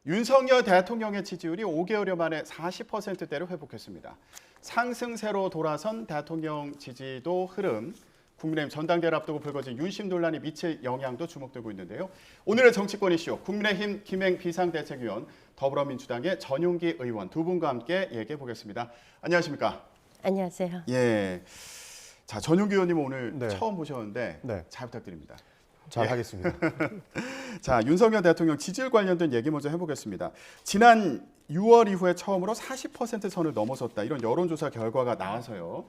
윤석열 대통령의 지지율이 5개월여 만에 40%대로 회복했습니다. 상승세로 돌아선 대통령 지지도 흐름, 국민의힘 전당대회를 앞두고 불거진 윤심 논란이 미칠 영향도 주목되고 있는데요. 오늘의 정치권 이슈, 국민의힘 김행 비상대책위원, 더불어민주당의 전용기 의원 두 분과 함께 얘기해 보겠습니다. 안녕하십니까? 안녕하세요. 예. 자, 전용기 의원님 오늘 네. 처음 보셨는데 네. 잘 부탁드립니다. 잘 하겠습니다. 자, 윤석열 대통령 지지율 관련된 얘기 먼저 해보겠습니다. 지난 6월 이후에 처음으로 40% 선을 넘어섰다. 이런 여론조사 결과가 나와서요.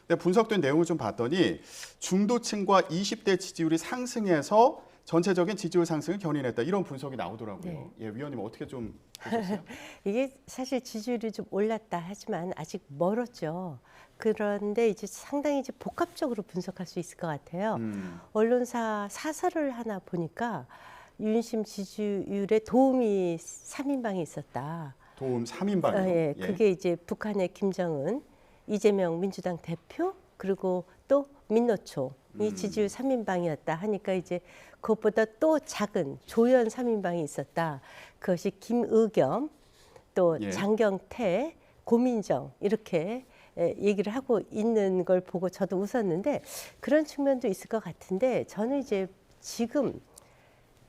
근데 분석된 내용을 좀 봤더니 중도층과 20대 지지율이 상승해서 전체적인 지지율 상승을 견인했다. 이런 분석이 나오더라고요. 네. 예, 위원님 어떻게 좀 보셨어요? 이게 사실 지지율이 좀 올랐다 하지만 아직 멀었죠. 그런데 이제 상당히 이제 복합적으로 분석할 수 있을 것 같아요. 언론사 사설을 하나 보니까 윤심 지지율에 도움이 3인방이 있었다. 도움 3인방이요. 예, 그게 이제 북한의 김정은, 이재명 민주당 대표 그리고 또 민노총이 지지율 3인방이었다 하니까 이제 그것보다 또 작은 조연 3인방이 있었다. 그것이 김의겸, 또 예. 장경태, 고민정 이렇게 얘기를 하고 있는 걸 보고 저도 웃었는데 그런 측면도 있을 것 같은데 저는 이제 지금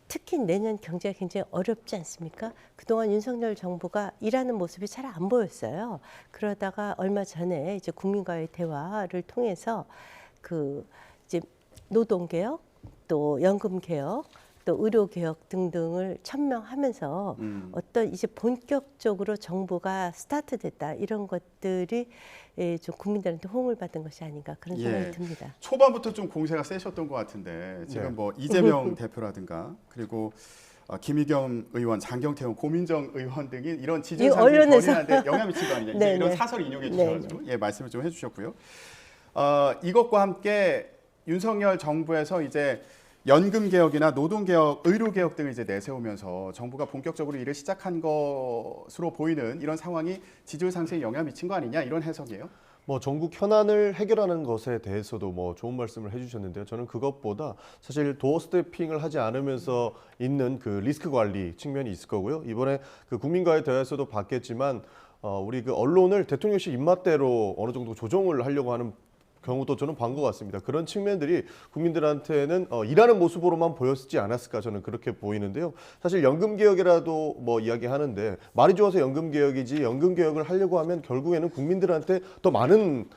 특히 내년 경제가 굉장히 어렵지 않습니까? 그동안 윤석열 정부가 일하는 모습이 잘 안 보였어요. 그러다가 얼마 전에 이제 국민과의 대화를 통해서 그 이제 노동개혁, 또 연금개혁, 또 의료개혁 등등을 천명하면서 어떤 이제 본격적으로 정부가 스타트됐다 이런 것들이 좀 국민들한테 호응을 받은 것이 아닌가 그런 생각이 듭니다. 초반부터 좀 공세가 세셨던 것 같은데 지금 네. 뭐 이재명 대표라든가 그리고 김의겸 의원, 장경태 의원, 고민정 의원 등이 이런 지지율 상승 견인하는데 영향 미친 거 아니냐 이제 이런 사설 인용해 주셔가지고 예, 말씀을 좀 해주셨고요. 이것과 함께 윤석열 정부에서 이제 연금 개혁이나 노동 개혁, 의료 개혁 등을 이제 내세우면서 정부가 본격적으로 일을 시작한 것으로 보이는 이런 상황이 지지율 상승에 영향을 미친 거 아니냐 이런 해석이에요. 뭐 전국 현안을 해결하는 것에 대해서도 뭐 좋은 말씀을 해주셨는데요. 저는 그것보다 사실 도어 스태핑을 하지 않으면서 있는 그 리스크 관리 측면이 있을 거고요. 이번에 그 국민과의 대화에서도 봤겠지만 우리 그 언론을 대통령실 입맛대로 어느 정도 조정을 하려고 하는 경우도 저는 본 것 같습니다. 그런 측면들이 국민들한테는 일하는 모습으로만 보였지 않았을까 저는 그렇게 보이는데요. 사실 연금 개혁이라도 뭐 이야기하는데 말이 좋아서 연금 개혁이지 연금 개혁을 하려고 하면 결국에는 국민들한테 더 많은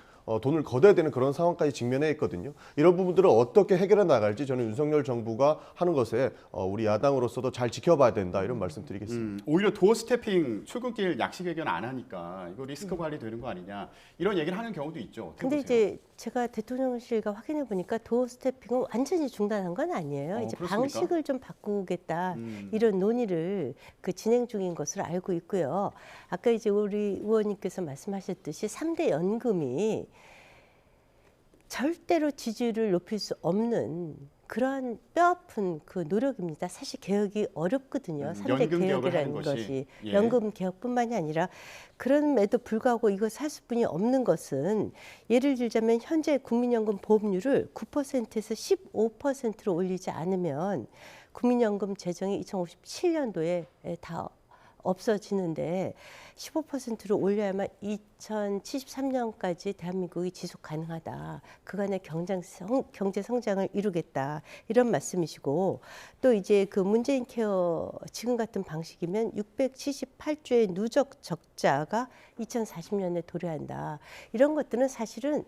돈을 걷어야 되는 그런 상황까지 직면해 있거든요. 이런 부분들을 어떻게 해결해 나갈지 저는 윤석열 정부가 하는 것에 우리 야당으로서도 잘 지켜봐야 된다 이런 말씀드리겠습니다. 오히려 도어 스태핑 출근길 약식 회견 안 하니까 이거 리스크 관리 되는 거 아니냐 이런 얘기를 하는 경우도 있죠. 어떻게 근데 보세요? 이제 제가 대통령실과 확인해 보니까 도어 스태핑은 완전히 중단한 건 아니에요. 이제 그렇습니까? 방식을 좀 바꾸겠다 이런 논의를 그 진행 중인 것으로 알고 있고요. 아까 이제 우리 의원님께서 말씀하셨듯이 3대 연금이 절대로 지지율을 높일 수 없는 그런 뼈아픈 그 노력입니다. 사실 개혁이 어렵거든요. 3대 연금 개혁을 하는 개혁이라는 것이. 것이 예. 연금 개혁뿐만이 아니라 그럼에도 불구하고 이것을 할 수뿐이 없는 것은 예를 들자면 현재 국민연금 보험료를 9%에서 15%로 올리지 않으면 국민연금 재정이 2057년도에 다 없어지는데 15%로 올려야만 2073년까지 대한민국이 지속 가능하다. 그간의 경제 성장을 이루겠다. 이런 말씀이시고 또 이제 그 문재인 케어 지금 같은 방식이면 678조의 누적 적자가 2040년에 도래한다. 이런 것들은 사실은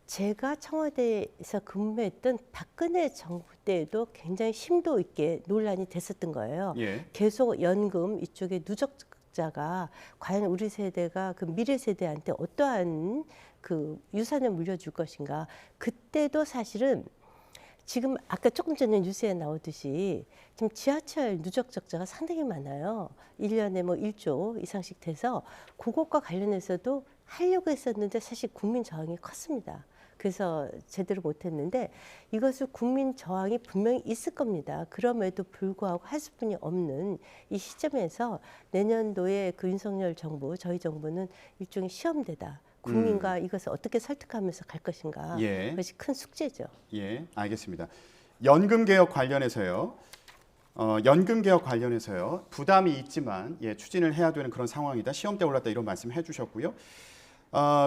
제가 청와대에서 근무했던 박근혜 정부 때에도 굉장히 심도 있게 논란이 됐었던 거예요. 예. 계속 연금 이쪽에 누적 적자가 과연 우리 세대가 그 미래 세대한테 어떠한 그 유산을 물려줄 것인가. 그때도 사실은 지금 아까 조금 전에 뉴스에 나오듯이 지금 지하철 누적 적자가 상당히 많아요. 1년에 뭐 1조 이상씩 돼서 그것과 관련해서도 하려고 했었는데 사실 국민 저항이 컸습니다. 그래서 제대로 못했는데 이것을 국민 저항이 분명히 있을 겁니다. 그럼에도 불구하고 할 수뿐이 없는 이 시점에서 내년도에 그 윤석열 정부, 저희 정부는 일종의 시험대다. 국민과 이것을 어떻게 설득하면서 갈 것인가. 예. 그것이 큰 숙제죠. 예, 알겠습니다. 연금 개혁 관련해서요. 연금 개혁 관련해서요. 부담이 있지만 추진을 해야 되는 그런 상황이다. 시험대 올랐다 이런 말씀 해주셨고요.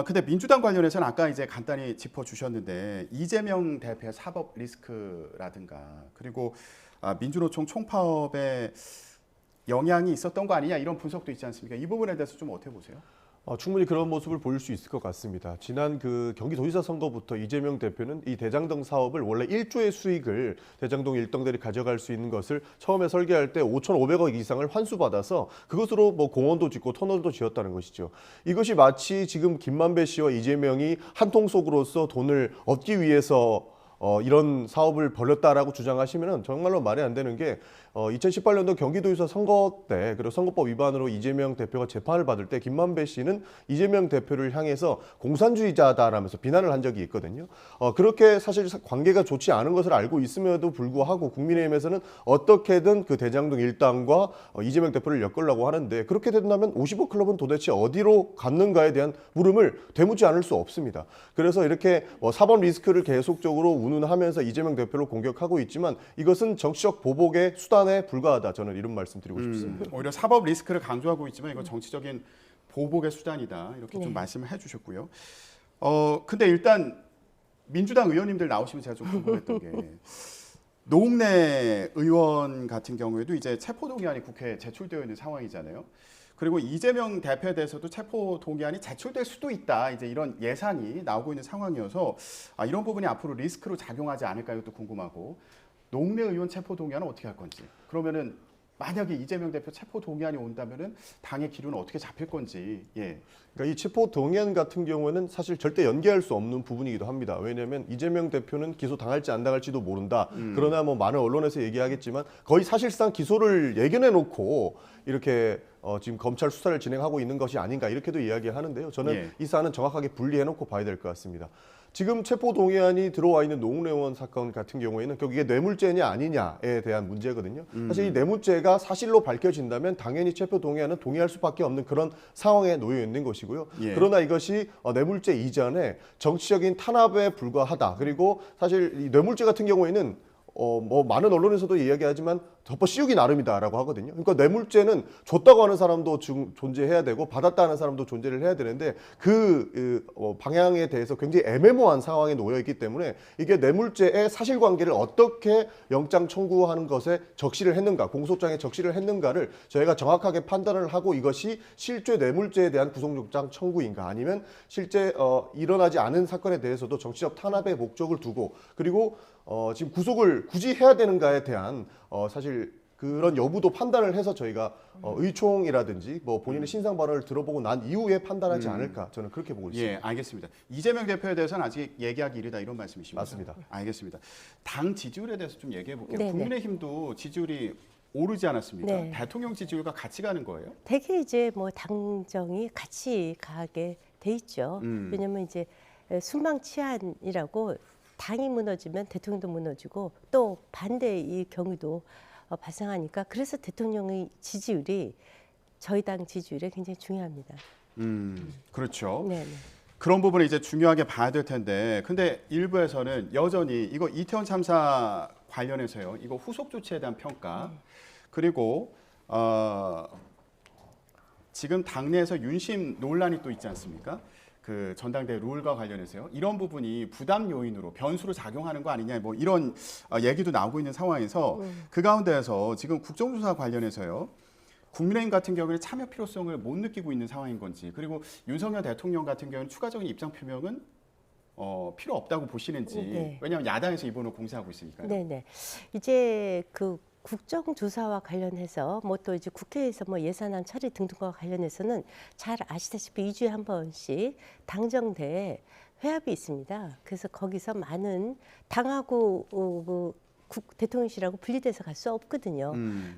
근데 민주당 관련해서는 아까 이제 간단히 짚어주셨는데 이재명 대표의 사법 리스크라든가 그리고 민주노총 총파업에 영향이 있었던 거 아니냐 이런 분석도 있지 않습니까? 이 부분에 대해서 좀 어떻게 보세요? 충분히 그런 모습을 보일 수 있을 것 같습니다. 지난 그 경기도지사 선거부터 이재명 대표는 이 대장동 사업을 원래 1조의 수익을 대장동 일당들이 가져갈 수 있는 것을 처음에 설계할 때 5,500억 이상을 환수받아서 그것으로 뭐 공원도 짓고 터널도 지었다는 것이죠. 이것이 마치 지금 김만배 씨와 이재명이 한통속으로서 돈을 얻기 위해서 이런 사업을 벌였다라고 주장하시면은 정말로 말이 안 되는 게 2018년도 경기도지사 선거 때 그리고 선거법 위반으로 이재명 대표가 재판을 받을 때 김만배 씨는 이재명 대표를 향해서 공산주의자다라면서 비난을 한 적이 있거든요. 그렇게 사실 관계가 좋지 않은 것을 알고 있음에도 불구하고 국민의힘에서는 어떻게든 그 대장동 일당과 이재명 대표를 엮으려고 하는데 그렇게 된다면 50억 클럽은 도대체 어디로 갔는가에 대한 물음을 되묻지 않을 수 없습니다. 그래서 이렇게 사법 리스크를 계속적으로 운운하면서 이재명 대표를 공격하고 있지만 이것은 정치적 보복의 수단에 불과하다. 저는 이런 말씀 드리고 싶습니다. 오히려 사법 리스크를 강조하고 있지만 이건 정치적인 보복의 수단이다. 이렇게 좀 말씀을 해주셨고요. 근데 일단 민주당 의원님들 나오시면 제가 좀 궁금했던 게 노웅래 의원 같은 경우에도 이제 체포동의안이 국회에 제출되어 있는 상황이잖아요. 그리고 이재명 대표에 대해서도 체포동의안이 제출될 수도 있다. 이제 이런 예상이 나오고 있는 상황이어서 이런 부분이 앞으로 리스크로 작용하지 않을까 이것도 궁금하고 노웅래 의원 체포동의안은 어떻게 할 건지 그러면은 만약에 이재명 대표 체포동의안이 온다면은 당의 기류는 어떻게 잡힐 건지 그러니까 이 체포동의안 같은 경우에는 사실 절대 연기할 수 없는 부분이기도 합니다. 왜냐하면 이재명 대표는 기소 당할지 안 당할지도 모른다. 그러나 뭐 많은 언론에서 얘기하겠지만 거의 사실상 기소를 예견해 놓고 이렇게 지금 검찰 수사를 진행하고 있는 것이 아닌가 이렇게도 이야기하는데요. 저는 이 사안은 정확하게 분리해 놓고 봐야 될 것 같습니다. 지금 체포동의안이 들어와 있는 노웅래 의원 사건 같은 경우에는 이게 뇌물죄냐 아니냐에 대한 문제거든요. 사실 이 뇌물죄가 사실로 밝혀진다면 당연히 체포동의안은 동의할 수밖에 없는 그런 상황에 놓여 있는 것이고요. 그러나 이것이 뇌물죄 이전에 정치적인 탄압에 불과하다. 그리고 사실 이 뇌물죄 같은 경우에는 뭐 많은 언론에서도 이야기하지만 덮어 씌우기 나름이다라고 하거든요. 그러니까 뇌물죄는 줬다고 하는 사람도 존재해야 되고 받았다 하는 사람도 존재를 해야 되는데 그 방향에 대해서 굉장히 애매모호한 상황에 놓여 있기 때문에 이게 뇌물죄의 사실관계를 어떻게 영장 청구하는 것에 적시를 했는가, 공소장에 적시를 했는가를 저희가 정확하게 판단을 하고 이것이 실제 뇌물죄에 대한 구속영장 청구인가 아니면 실제 일어나지 않은 사건에 대해서도 정치적 탄압의 목적을 두고 그리고 지금 구속을 굳이 해야 되는가에 대한 사실 그런 여부도 판단을 해서 저희가 의총이라든지 뭐 본인의 신상 발언을 들어보고 난 이후에 판단하지 않을까 저는 그렇게 보고 있습니다. 알겠습니다. 이재명 대표에 대해서는 아직 얘기하기 이르다 이런 말씀이십니까? 맞습니다. 알겠습니다. 당 지지율에 대해서 좀 얘기해 볼게요. 네네. 국민의힘도 지지율이 오르지 않았습니까? 네. 대통령 지지율과 같이 가는 거예요? 되게 이제 뭐 당정이 같이 가게 돼 있죠. 왜냐하면 이제 순방치안이라고 당이 무너지면 대통령도 무너지고 또 반대의 이 경우도 발생하니까 그래서 대통령의 지지율이 저희 당 지지율에 굉장히 중요합니다. 그렇죠. 네. 그런 부분을 이제 중요하게 봐야 될 텐데, 근데 일부에서는 여전히 이거 이태원 참사 관련해서요, 이거 후속 조치에 대한 평가, 그리고 지금 당내에서 윤심 논란이 또 있지 않습니까? 그 전당대 룰과 관련해서요, 이런 부분이 부담 요인으로 변수로 작용하는 거 아니냐, 뭐 이런 얘기도 나오고 있는 상황에서 그 가운데에서 지금 국정조사 관련해서요, 국민의힘 같은 경우에는 참여 필요성을 못 느끼고 있는 상황인 건지, 그리고 윤석열 대통령 같은 경우는 추가적인 입장 표명은 필요 없다고 보시는지. 네. 왜냐하면 야당에서 이번을 공세하고 있으니까요. 네네. 이제 그 국정조사와 관련해서 뭐 또 이제 국회에서 뭐 예산안 처리 등등과 관련해서는 잘 아시다시피 2주에 한 번씩 당정대 회합이 있습니다. 그래서 거기서 많은 당하고 대통령실하고 분리돼서 갈 수 없거든요.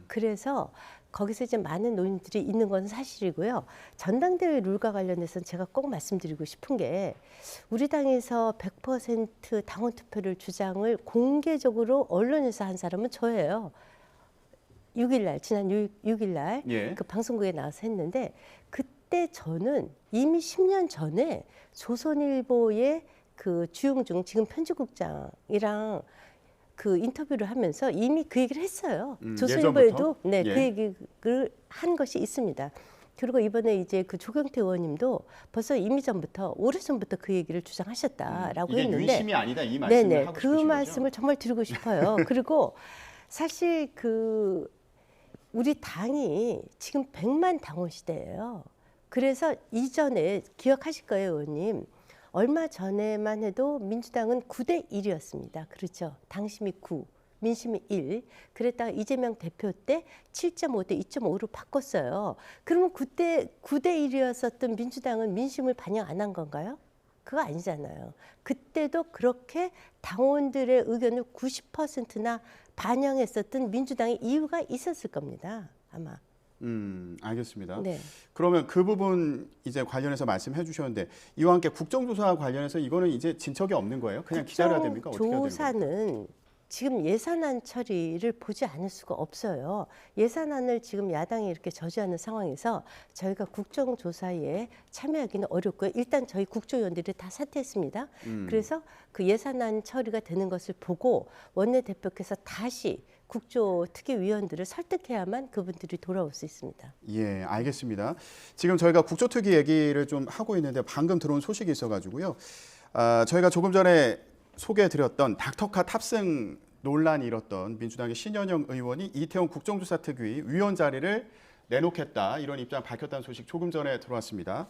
그래서 거기서 이제 많은 논의들이 있는 건 사실이고요. 전당대회 룰과 관련해서는 제가 꼭 말씀드리고 싶은 게 우리 당에서 100% 당원 투표를 주장을 공개적으로 언론에서 한 사람은 저예요. 6일날 지난 6일날 예. 그 방송국에 나와서 했는데 그때 저는 이미 10년 전에 조선일보의 그 주용중 지금 편집국장이랑 그 인터뷰를 하면서 이미 그 얘기를 했어요. 조선일보에도 네, 그 얘기를 한 것이 있습니다. 그리고 이번에 이제 그 조경태 의원님도 벌써 이미 전부터 오래전부터 그 얘기를 주장하셨다라고 이게 했는데 유심이 아니다 이 말씀을 네네, 하고 그 싶으신 말씀을 거죠? 정말 드리고 싶어요. 그리고 사실 그 우리 당이 지금 100만 당원 시대예요. 그래서 이전에 기억하실 거예요, 의원님. 얼마 전에만 해도 민주당은 9대 1이었습니다. 그렇죠. 당심이 9, 민심이 1. 그랬다가 이재명 대표 때 7.5대 2.5로 바꿨어요. 그러면 그때 9대 1이었었던 민주당은 민심을 반영 안 한 건가요? 그거 아니잖아요. 그때도 그렇게 당원들의 의견을 90%나 반영했었던 민주당의 이유가 있었을 겁니다. 아마. 알겠습니다. 네. 그러면 그 부분 이제 관련해서 말씀해 주셨는데 이와 함께 국정조사 관련해서 이거는 이제 진척이 없는 거예요? 그냥 기다려야 됩니까? 어떻게 해야 되는 거예요? 조사는 지금 예산안 처리를 보지 않을 수가 없어요. 예산안을 지금 야당이 이렇게 저지하는 상황에서 저희가 국정조사에 참여하기는 어렵고요. 일단 저희 국조위원들이 다 사퇴했습니다. 그래서 그 예산안 처리가 되는 것을 보고 원내대표께서 다시 국조특위위원들을 설득해야만 그분들이 돌아올 수 있습니다. 예, 알겠습니다. 지금 저희가 국조특위 얘기를 좀 하고 있는데 방금 들어온 소식이 있어가지고요. 저희가 조금 전에 소개해드렸던 닥터카 탑승 논란이 일었던 민주당의 신현영 의원이 이태원 국정조사특위 위원 자리를 내놓겠다 이런 입장 밝혔다는 소식 조금 전에 들어왔습니다.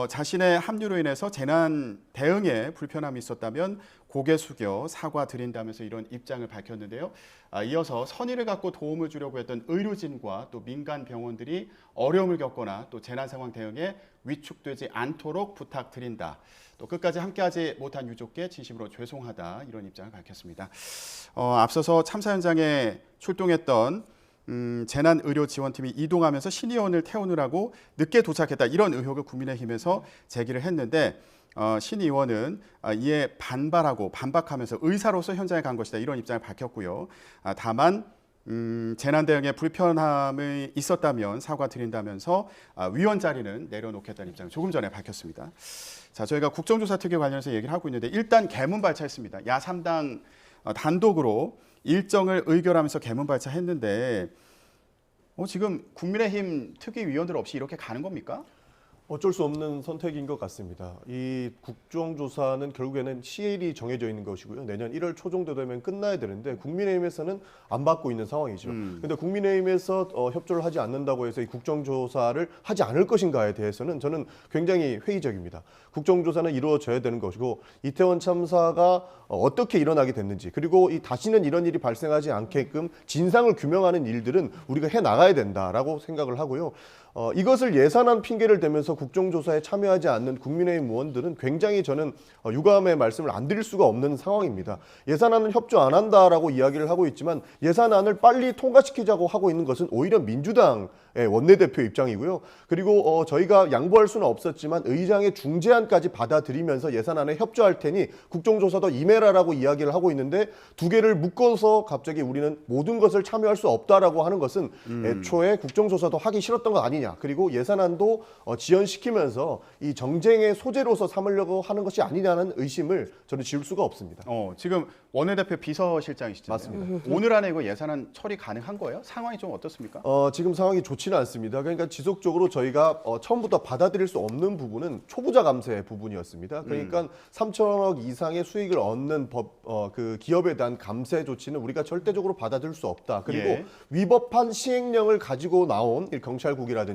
자신의 합류로 인해서 재난 대응에 불편함이 있었다면 고개 숙여 사과드린다면서 이런 입장을 밝혔는데요. 이어서 선의를 갖고 도움을 주려고 했던 의료진과 또 민간 병원들이 어려움을 겪거나 또 재난 상황 대응에 위축되지 않도록 부탁드린다. 또 끝까지 함께하지 못한 유족께 진심으로 죄송하다 이런 입장을 밝혔습니다. 앞서서 참사 현장에 출동했던 재난의료지원팀이 이동하면서 신 의원을 태우느라고 늦게 도착했다 이런 의혹을 국민의힘에서 제기를 했는데 신 의원은 이에 반발하고 반박하면서 의사로서 현장에 간 것이다 이런 입장을 밝혔고요. 다만 재난 대응에 불편함이 있었다면 사과드린다면서 위원 자리는 내려놓겠다는 입장을 조금 전에 밝혔습니다. 자, 저희가 국정조사 특위 관련해서 얘기를 하고 있는데 일단 개문 발차했습니다. 야3당 단독으로 일정을 의결하면서 개문 발차했는데 지금 국민의힘 특위위원들 없이 이렇게 가는 겁니까? 어쩔 수 없는 선택인 것 같습니다. 이 국정조사는 결국에는 시일이 정해져 있는 것이고요. 내년 1월 초 정도 되면 끝나야 되는데 국민의힘에서는 안 받고 있는 상황이죠. 그런데 국민의힘에서 협조를 하지 않는다고 해서 이 국정조사를 하지 않을 것인가에 대해서는 저는 굉장히 회의적입니다. 국정조사는 이루어져야 되는 것이고 이태원 참사가 어떻게 일어나게 됐는지 그리고 다시는 이런 일이 발생하지 않게끔 진상을 규명하는 일들은 우리가 해나가야 된다라고 생각을 하고요. 이것을 예산안 핑계를 대면서 국정조사에 참여하지 않는 국민의힘 의원들은 굉장히 저는 유감의 말씀을 안 드릴 수가 없는 상황입니다. 예산안은 협조 안 한다라고 이야기를 하고 있지만 예산안을 빨리 통과시키자고 하고 있는 것은 오히려 민주당의 원내대표 입장이고요. 그리고 저희가 양보할 수는 없었지만 의장의 중재안까지 받아들이면서 예산안에 협조할 테니 국정조사도 임해라라고 이야기를 하고 있는데 두 개를 묶어서 갑자기 우리는 모든 것을 참여할 수 없다라고 하는 것은 애초에 국정조사도 하기 싫었던 것 아니냐. 그리고 예산안도 지연시키면서 이 정쟁의 소재로서 삼으려고 하는 것이 아니냐는 의심을 저는 지울 수가 없습니다. 지금 원내대표 비서실장이시잖아요. 맞습니다. 오늘 안에 이거 예산안 처리 가능한 거예요? 상황이 좀 어떻습니까? 지금 상황이 좋지는 않습니다. 그러니까 지속적으로 저희가 처음부터 받아들일 수 없는 부분은 초부자 감세 부분이었습니다. 그러니까 3천억 이상의 수익을 얻는 그 기업에 대한 감세 조치는 우리가 절대적으로 받아들일 수 없다. 그리고 위법한 시행령을 가지고 나온 경찰국이라든지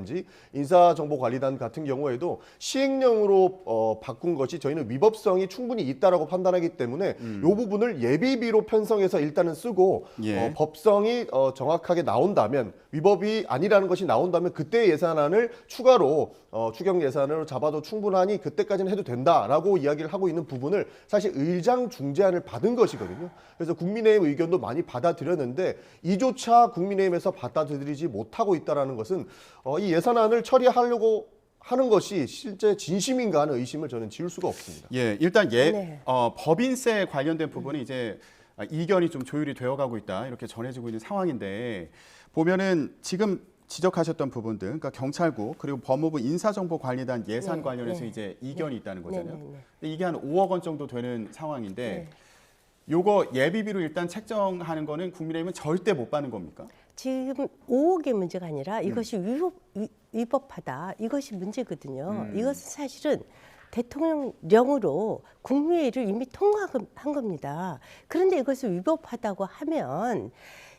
인사정보관리단 같은 경우에도 시행령으로 바꾼 것이 저희는 위법성이 충분히 있다라고 판단하기 때문에 이 부분을 예비비로 편성해서 일단은 쓰고 법성이 정확하게 나온다면 위법이 아니라는 것이 나온다면 그때 예산안을 추가로 추경 예산으로 잡아도 충분하니 그때까지는 해도 된다라고 이야기를 하고 있는 부분을 사실 의장 중재안을 받은 것이거든요. 그래서 국민의힘 의견도 많이 받아들였는데 이조차 국민의힘에서 받아들이지 못하고 있다는 것은 이 예산안을 처리하려고 하는 것이 실제 진심인가 하는 의심을 저는 지울 수가 없습니다. 일단 법인세 관련된 부분이 이제 이견이 좀 조율이 되어가고 있다 이렇게 전해지고 있는 상황인데 보면은 지금 지적하셨던 부분들, 그러니까 경찰국 그리고 법무부 인사정보관리단 예산 관련해서 이제 이견이 있다는 거잖아요. 근데 이게 한 5억 원 정도 되는 상황인데 요거 예비비로 일단 책정하는 거는 국민의힘은 절대 못 받는 겁니까? 지금 5억의 문제가 아니라 이것이 위법하다. 이것이 문제거든요. 이것은 사실은 대통령령으로 국무회의를 이미 통과한 겁니다. 그런데 이것을 위법하다고 하면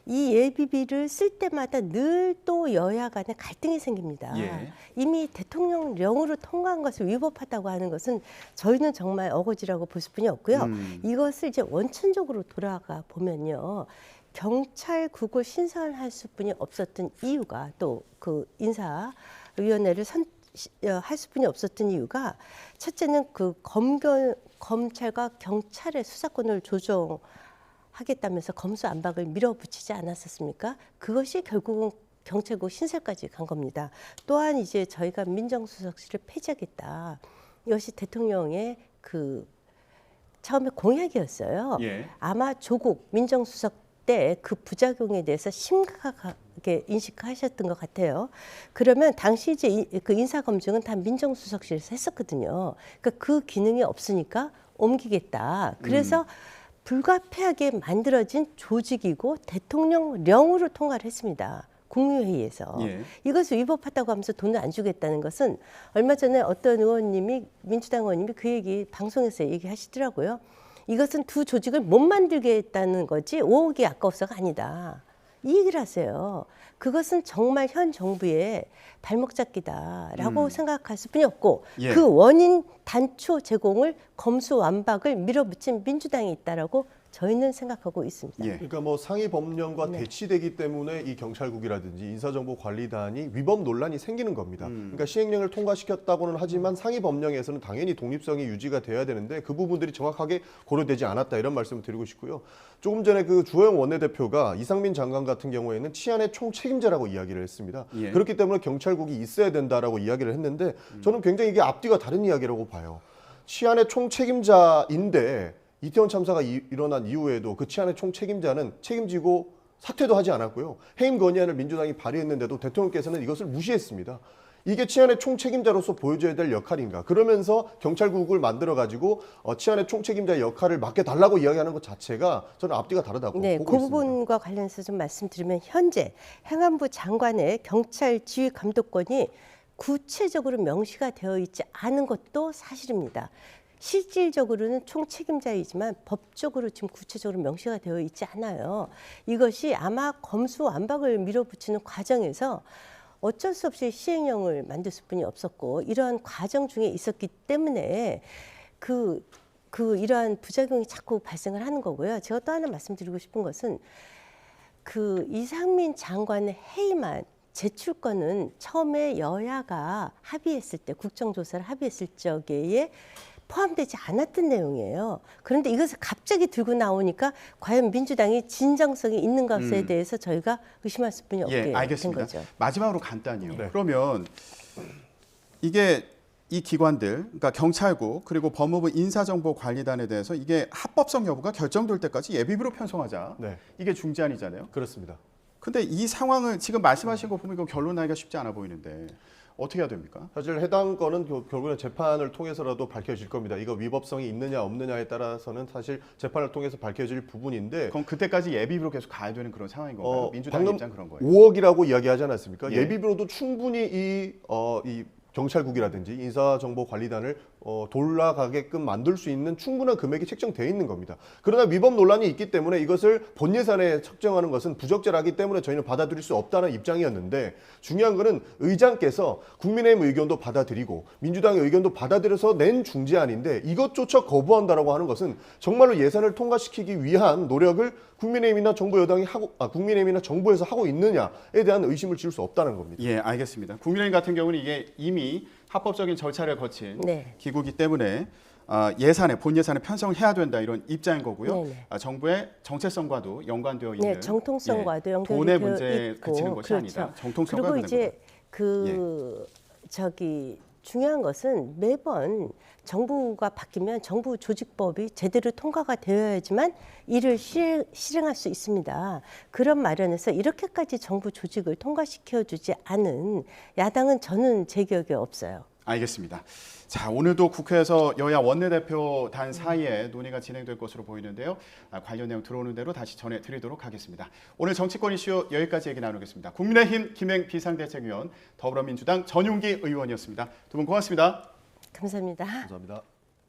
이 예비비를 쓸 때마다 늘 또 여야 간에 갈등이 생깁니다. 예. 이미 대통령령으로 통과한 것을 위법하다고 하는 것은 저희는 정말 어거지라고 볼 수뿐이 없고요. 이것을 이제 원천적으로 돌아가 보면요. 경찰국을 신설할 수뿐이 없었던 이유가 또 그 인사위원회를 할 수뿐이 없었던 이유가 첫째는 그 검찰과 경찰의 수사권을 조정하겠다면서 검수안박을 밀어붙이지 않았었습니까? 그것이 결국은 경찰국 신설까지 간 겁니다. 또한 이제 저희가 민정수석실을 폐지하겠다. 이것이 대통령의 그 처음에 공약이었어요. 예. 아마 조국 민정수석 때 그 부작용에 대해서 심각하게 인식하셨던 것 같아요. 그러면 당시 이제 그 인사 검증은 다 민정수석실에서 했었거든요. 그러니까 그 기능이 없으니까 옮기겠다. 그래서 불가피하게 만들어진 조직이고 대통령령으로 통과를 했습니다. 국무회의에서. 예. 이것을 위법하다고 하면서 돈을 안 주겠다는 것은 얼마 전에 어떤 의원님이 민주당 의원님이 그 얘기 방송에서 얘기하시더라고요. 이것은 두 조직을 못 만들겠다는 거지 5억이 아까워서가 아니다. 이 얘기를 하세요. 그것은 정말 현 정부의 발목 잡기다라고 생각할 수뿐이 없고 예. 그 원인 단초 제공을 검수완박을 밀어붙인 민주당이 있다라고 저희는 생각하고 있습니다. 예. 그러니까 뭐 상위 법령과 네. 대치되기 때문에 이 경찰국이라든지 인사정보관리단이 위법 논란이 생기는 겁니다. 그러니까 시행령을 통과시켰다고는 하지만 상위 법령에서는 당연히 독립성이 유지가 돼야 되는데 그 부분들이 정확하게 고려되지 않았다 이런 말씀을 드리고 싶고요. 조금 전에 그 주호영 원내대표가 이상민 장관 같은 경우에는 치안의 총책임자라고 이야기를 했습니다. 예. 그렇기 때문에 경찰국이 있어야 된다라고 이야기를 했는데 저는 굉장히 이게 앞뒤가 다른 이야기라고 봐요. 치안의 총책임자인데 이태원 참사가 일어난 이후에도 그 치안의 총책임자는 책임지고 사퇴도 하지 않았고요. 해임 건의안을 민주당이 발의했는데도 대통령께서는 이것을 무시했습니다. 이게 치안의 총책임자로서 보여줘야 될 역할인가. 그러면서 경찰국을 만들어가지고 치안의 총책임자의 역할을 맡겨달라고 이야기하는 것 자체가 저는 앞뒤가 다르다고 네, 보고 그 있습니다. 부분과 관련해서 좀 말씀드리면 현재 행안부 장관의 경찰 지휘 감독권이 구체적으로 명시가 되어 있지 않은 것도 사실입니다. 실질적으로는 총책임자이지만 법적으로 지금 구체적으로 명시가 되어 있지 않아요. 이것이 아마 검수완박을 밀어붙이는 과정에서 어쩔 수 없이 시행령을 만들 수뿐이 없었고 이러한 과정 중에 있었기 때문에 이러한 부작용이 자꾸 발생을 하는 거고요. 제가 또 하나 말씀드리고 싶은 것은 그 이상민 장관의 해임안 제출권은 처음에 여야가 합의했을 때 국정조사를 합의했을 적에 포함되지 않았던 내용이에요. 그런데 이것을 갑자기 들고 나오니까 과연 민주당이 진정성이 있는 것에 대해서 저희가 의심할 수뿐이 없게 된 알겠습니다. 거죠. 마지막으로 간단히요. 네. 그러면 이게 이 기관들, 그러니까 경찰국 그리고 법무부 인사정보관리단에 대해서 이게 합법성 여부가 결정될 때까지 예비비로 편성하자. 네. 이게 중재안이잖아요. 그렇습니다. 근데 이 상황을 지금 말씀하신 거 보면 이거 결론 나기가 쉽지 않아 보이는데 어떻게 해야 됩니까? 사실 해당 건은 결국은 재판을 통해서라도 밝혀질 겁니다. 이거 위법성이 있느냐 없느냐에 따라서는 사실 재판을 통해서 밝혀질 부분인데 그럼 그때까지 예비비로 계속 가야 되는 그런 상황인 건가요? 민주당 방금 입장 그런 거예요. 5억이라고 이야기하지 않았습니까? 예. 예비비로도 충분히 이 경찰국이라든지 인사정보관리단을 돌아가게끔 만들 수 있는 충분한 금액이 책정되어 있는 겁니다. 그러나 위법 논란이 있기 때문에 이것을 본 예산에 책정하는 것은 부적절하기 때문에 저희는 받아들일 수 없다는 입장이었는데 중요한 것은 의장께서 국민의힘 의견도 받아들이고 민주당의 의견도 받아들여서 낸 중재안인데 이것조차 거부한다라고 하는 것은 정말로 예산을 통과시키기 위한 노력을 국민의힘이나 정부 여당이 국민의힘이나 정부에서 하고 있느냐에 대한 의심을 지울 수 없다는 겁니다. 예, 알겠습니다. 국민의힘 같은 경우는 이게 이미 합법적인 절차를 거친 네. 기구이기 때문에 본 예산에 편성해야 된다 이런 입장인 거고요. 네네. 정부의 정체성과도 연관되어 있는 네, 정통성과도 연결이 돈의 되어 문제에 있고 그치는 것이 그렇죠. 아니다. 정통성과 그리고 이제 중요한 것은 매번 정부가 바뀌면 정부 조직법이 제대로 통과가 되어야지만 이를 실행할 수 있습니다. 그런 마련에서 이렇게까지 정부 조직을 통과시켜주지 않은 야당은 저는 제 기억에 없어요. 알겠습니다. 자, 오늘도 국회에서 여야 원내대표단 사이에 논의가 진행될 것으로 보이는데요. 관련 내용 들어오는 대로 다시 전해드리도록 하겠습니다. 오늘 정치권 이슈 여기까지 얘기 나누겠습니다. 국민의힘 김행 비상대책위원, 더불어민주당 전용기 의원이었습니다. 두 분 고맙습니다. 감사합니다. 감사합니다.